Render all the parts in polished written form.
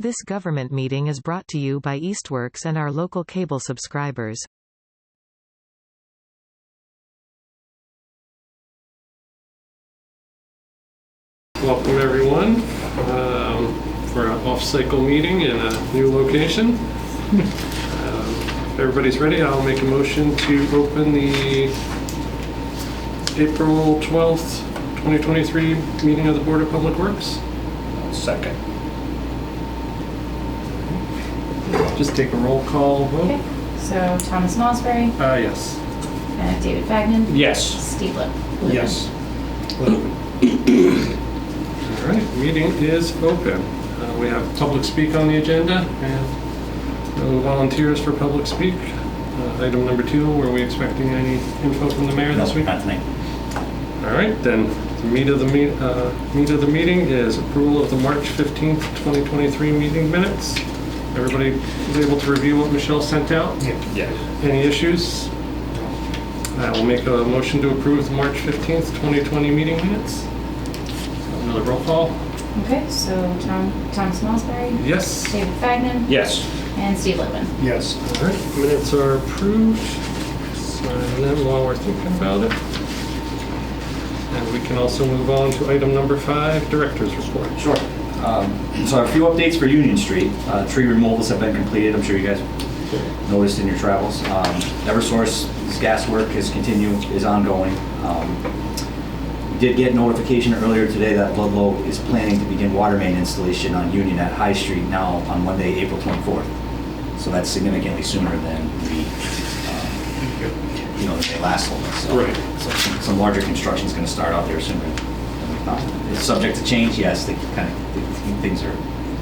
This government meeting is brought to you by Eastworks and our local cable subscribers. Welcome everyone for an off-cycle meeting in a new location. If everybody's ready, I'll make a motion to open the April 12th, 2023 meeting of the Board of Public Works. Second. Just take a roll call vote. Okay, so Thomas Mossberry, Yes. David Fagnan, Yes. Steve Lipp. Yes. All right, meeting is open. We have public speak on the agenda and no volunteers for public speak. Item number 2, were we expecting any info from the mayor this week? Not tonight. All right, then the meat of the meeting is approval of the March 15th, 2023 meeting minutes. Everybody was able to review what Michelle sent out? Yeah. Any issues? I will make a motion to approve the March 15th, 2020 meeting minutes. Another roll call. Okay, so Thomas Mossberry, Yes. David Fagnan, Yes. and Steve Lippman. Yes. All right, minutes are approved. Sign them while we're thinking about it. And we can also move on to item number 5, director's report. Sure. So a few updates for Union Street. Tree removals have been completed. I'm sure you guys noticed in your travels. Eversource's gas work is ongoing. We did get notification earlier today that Ludlow is planning to begin water main installation on Union at High Street now on Monday, April 24th. So that's significantly sooner than than they last told us. So, Right. So some larger construction is going to start out there sooner than we thought. It's subject to change, yes. Things are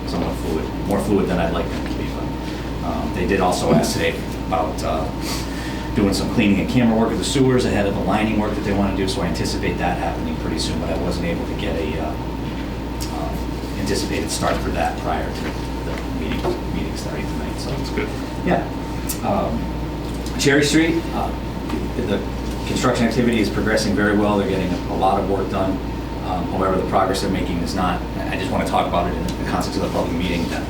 somewhat fluid, more fluid than I'd like them to be. But they did also ask today about doing some cleaning and camera work of the sewers ahead of the lining work that they want to do. So I anticipate that happening pretty soon. But I wasn't able to get a anticipated start for that prior to the meeting starting tonight. So That's good. yeah. Cherry Street, the construction activity is progressing very well. They're getting a lot of work done. However, the progress they're making is not, I just want to talk about it in the context of the public meeting, that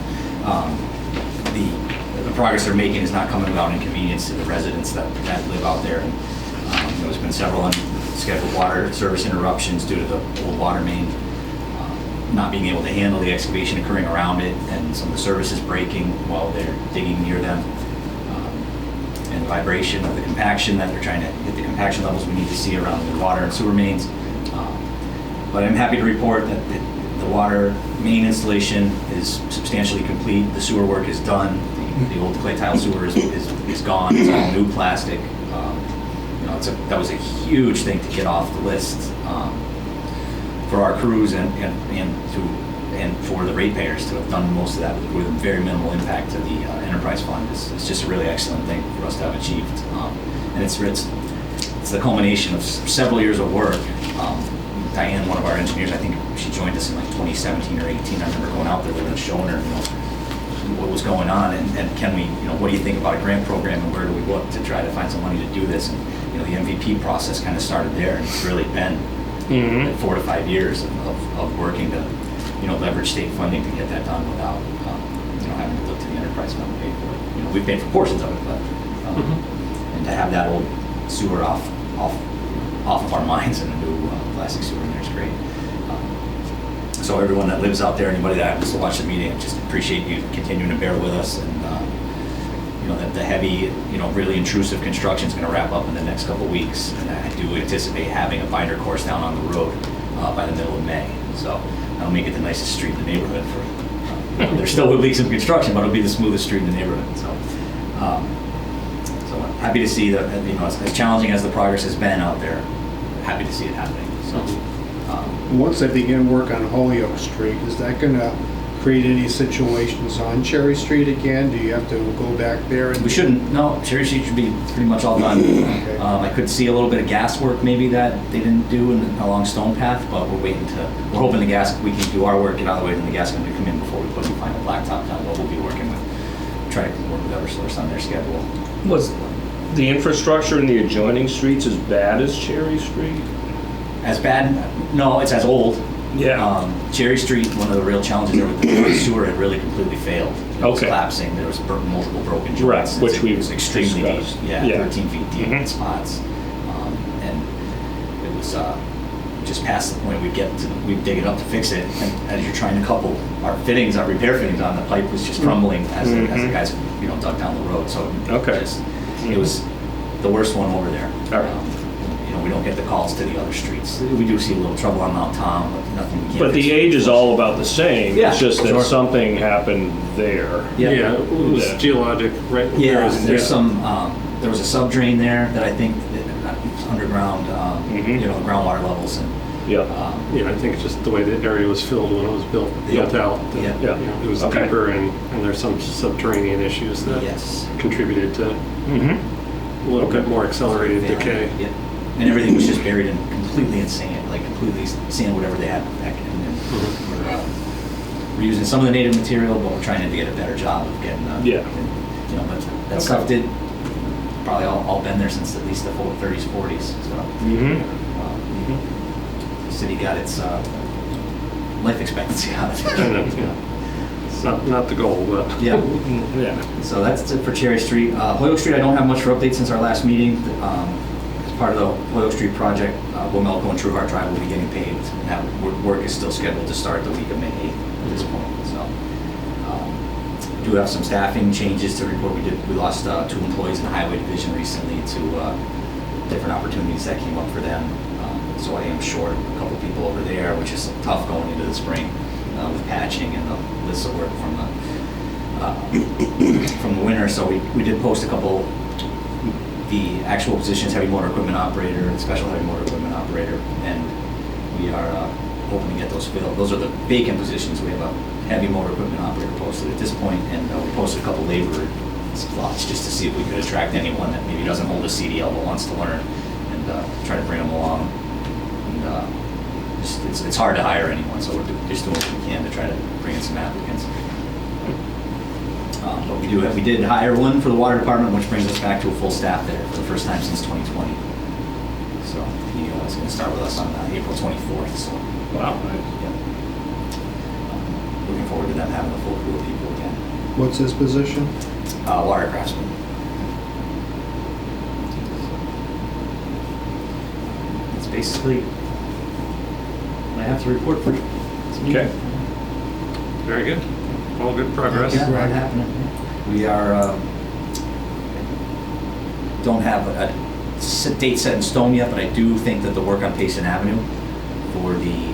the progress they're making is not coming without inconvenience to the residents that live out there. And, there's been several unscheduled water service interruptions due to the old water main not being able to handle the excavation occurring around it, and some of the services breaking while they're digging near them. And vibration of the compaction, that they're trying to hit the compaction levels we need to see around the water and sewer mains. But I'm happy to report that the water main installation is substantially complete. The sewer work is done. The old clay tile sewer is gone. It's all new plastic. That was a huge thing to get off the list for our crews and for the ratepayers to have done most of that with very minimal impact to the enterprise fund. It's just a really excellent thing for us to have achieved, and it's the culmination of several years of work. Diane, one of our engineers, I think she joined us in like 2017 or 18. I remember going out there and showing her, what was going on, and can we, what do you think about a grant program, and where do we look to try to find some money to do this? And the MVP process kind of started there, and it's really been 4 to 5 years of working to leverage state funding to get that done without having to look to the enterprise fund to pay for it. We paid for portions of it, but and to have that old sewer off of our minds and a new plastic sewer in there is great. So everyone that lives out there, anybody that happens to watch the meeting, I just appreciate you continuing to bear with us, and that the heavy, really intrusive construction is going to wrap up in the next couple of weeks, and I do anticipate having a binder course down on the road by the middle of May. So that'll make it the nicest street in the neighborhood. There still will be some construction, but it'll be the smoothest street in the neighborhood. So I'm happy to see that, as challenging as the progress has been out there, happy to see it happening. So. Once they begin work on Holyoke Street, is that going to create any situations on Cherry Street again? Do you have to go back there? We shouldn't. No, Cherry Street should be pretty much all done. Okay. I could see a little bit of gas work maybe that they didn't do along Stone Path, but we're hoping we can do our work, get out of the way, and the gas company come in before we put the final blacktop down. But we'll be working with, try to work with Eversource on their schedule. Was the infrastructure in the adjoining streets as bad as Cherry Street? As bad? No, it's as old. Cherry Street, one of the real challenges there with the sewer had really completely failed. It was Okay. collapsing. There was multiple broken joints. Right, which it we've was extremely deep. discussed. Yeah, Yeah. 13 feet deep in spots. And it was just past the point we'd dig it up to fix it. And as you're trying to couple our fittings, our repair fittings on, the pipe was just crumbling as the guys, dug down the road. So it was the worst one over there. All right. We don't get the calls to the other streets. We do see a little trouble on Mount Tom, but nothing we can't But fix. the age is all about the same. Yeah, It's just that sure. something happened there. Yeah, it was Yeah. geologic, right? Yeah, There's there was a sub drain there that I think was underground, groundwater levels, and Yep. yeah, I think just the way the area was filled when it was built out. Yeah. Yeah. It was Okay. deeper, and there's some subterranean issues that yes, contributed to Mm-hmm. a little bit more accelerated decay. Yeah, and everything was just buried in completely in sand, like completely sand, whatever they had back in. And we're using some of the native material, but we're trying to get a better job of getting. But that stuff did probably all been there since at least the 30s, 40s. So. The city got its life expectancy out of it. It's not the goal, but Yeah. Yeah. So that's it for Cherry Street. Hoyoke Street, I don't have much for updates since our last meeting. As part of the Hoyoke Street project, Wilmelco and Trueheart Drive will be getting paved. And that work is still scheduled to start the week of May 8th at this point. So we do have some staffing changes to report. We lost 2 employees in the Highway Division recently to different opportunities that came up for them. So I am short a couple people over there, which is tough going into the spring with patching and the lists of work from the winter. So we did post a couple, the actual positions, heavy motor equipment operator and special heavy motor equipment operator, and we are hoping to get those filled. Those are the vacant positions. We have a heavy motor equipment operator posted at this point, and we posted a couple labor slots just to see if we could attract anyone that maybe doesn't hold a CDL but wants to learn, and try to bring them along. It's hard to hire anyone, so we're just doing what we can to try to bring in some applicants. But we did hire one for the water department, which brings us back to a full staff there for the first time since 2020. So he is going to start with us on April 24th. So Wow. yeah. Looking forward to them having a full crew of people again. What's his position? Water craftsman. That's basically what I have to report for you. Okay. very good. All good progress. Yeah, a lot happening. We are, don't have a date set in stone yet, but I do think that the work on Payson Avenue for the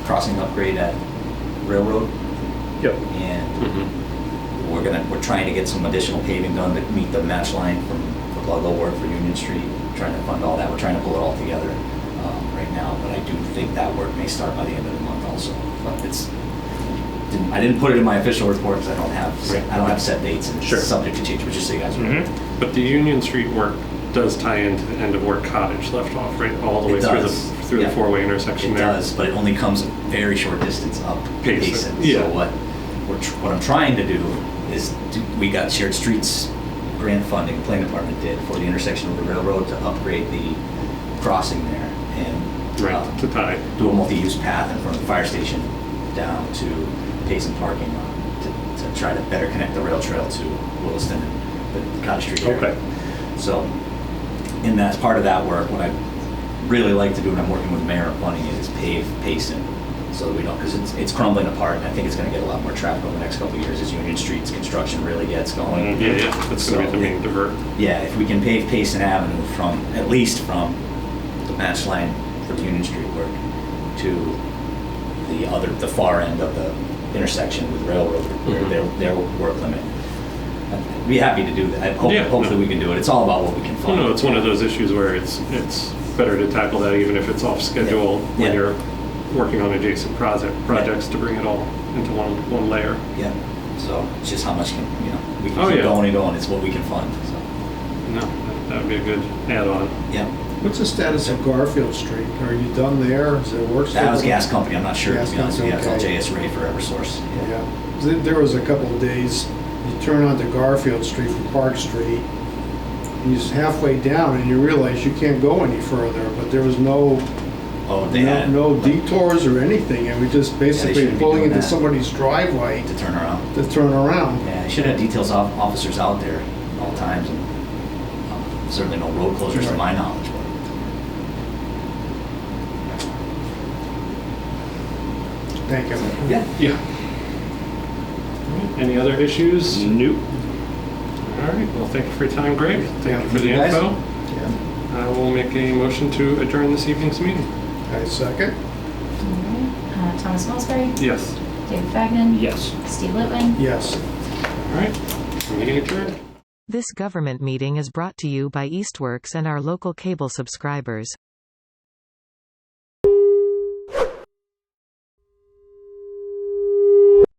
crossing upgrade at Railroad, Yep. and Mhm. we're trying to get some additional paving done to meet the match line for Ludlow work for Union Street. Trying to fund all that. We're trying to pull it all together right now, but I do think that work may start by the end of the month also. But I didn't put it in my official report because I don't have set dates and Sure. it's subject to change. But just so you guys know. But the Union Street work does tie into the end of where Cottage left off, right? All the way It through does. the Yeah. four-way intersection It there. does, but it only comes a very short distance up Payson. Payson. Yeah. So what I'm trying to do is we got shared streets grant funding, the planning department did, for the intersection of the railroad to upgrade the crossing there and Right, to tie. do a multi-use path in front of the fire station down to Payson parking lot to try to better connect the rail trail to Williston and the Cottage Street area. Okay. So, in that part of that work, what I really like to do, and I'm working with the mayor on funding it, is pave Payson, so that we don't, because it's crumbling apart, and I think it's going to get a lot more traffic over the next couple of years as Union Street's construction really gets going. Yeah, that's going to be the main divert. Yeah, if we can pave Payson Avenue at least from the match line for the Union Street work to the far end of the intersection with Railroad, where their work limit. I'd be happy to do that. Hopefully we can do it. It's all about what we can Well, find. no, it's one of those issues where it's better to tackle that even if it's off schedule when Yeah. you're working on adjacent projects to bring it all into one layer. Yeah, so it's just how much we can Oh, keep yeah. going and going. It's what we can fund. So, No, that would be a good add-on. yeah, What's the status of Garfield Street? Are you done there? Is it work? that was gas company. I'm not sure. Gas To be honest with you, company, it's all okay. JS Ray for EverSource. Yeah. There was a couple of days, you turn onto Garfield Street from Park Street, and you're halfway down and you realize you can't go any further, but there was no Oh, they No, had no detours or anything, and we just basically shouldn't be pulling doing into that. somebody's driveway to turn around. to turn around. Yeah, they should have details officers out there at all times, and certainly no road closures to Right. my knowledge. Thank you. But, yeah. Yeah. All right, any other issues? Nope. All right, well, thank you for your time, Greg. Thank you for the you guys. info. Yeah. I will make a motion to adjourn this evening's meeting. I second. Alright, Thomas Salisbury, Yes. David Fagnan. Yes. Steve Litwin. Yes. All right, meeting adjourned. This government meeting is brought to you by Eastworks and our local cable subscribers.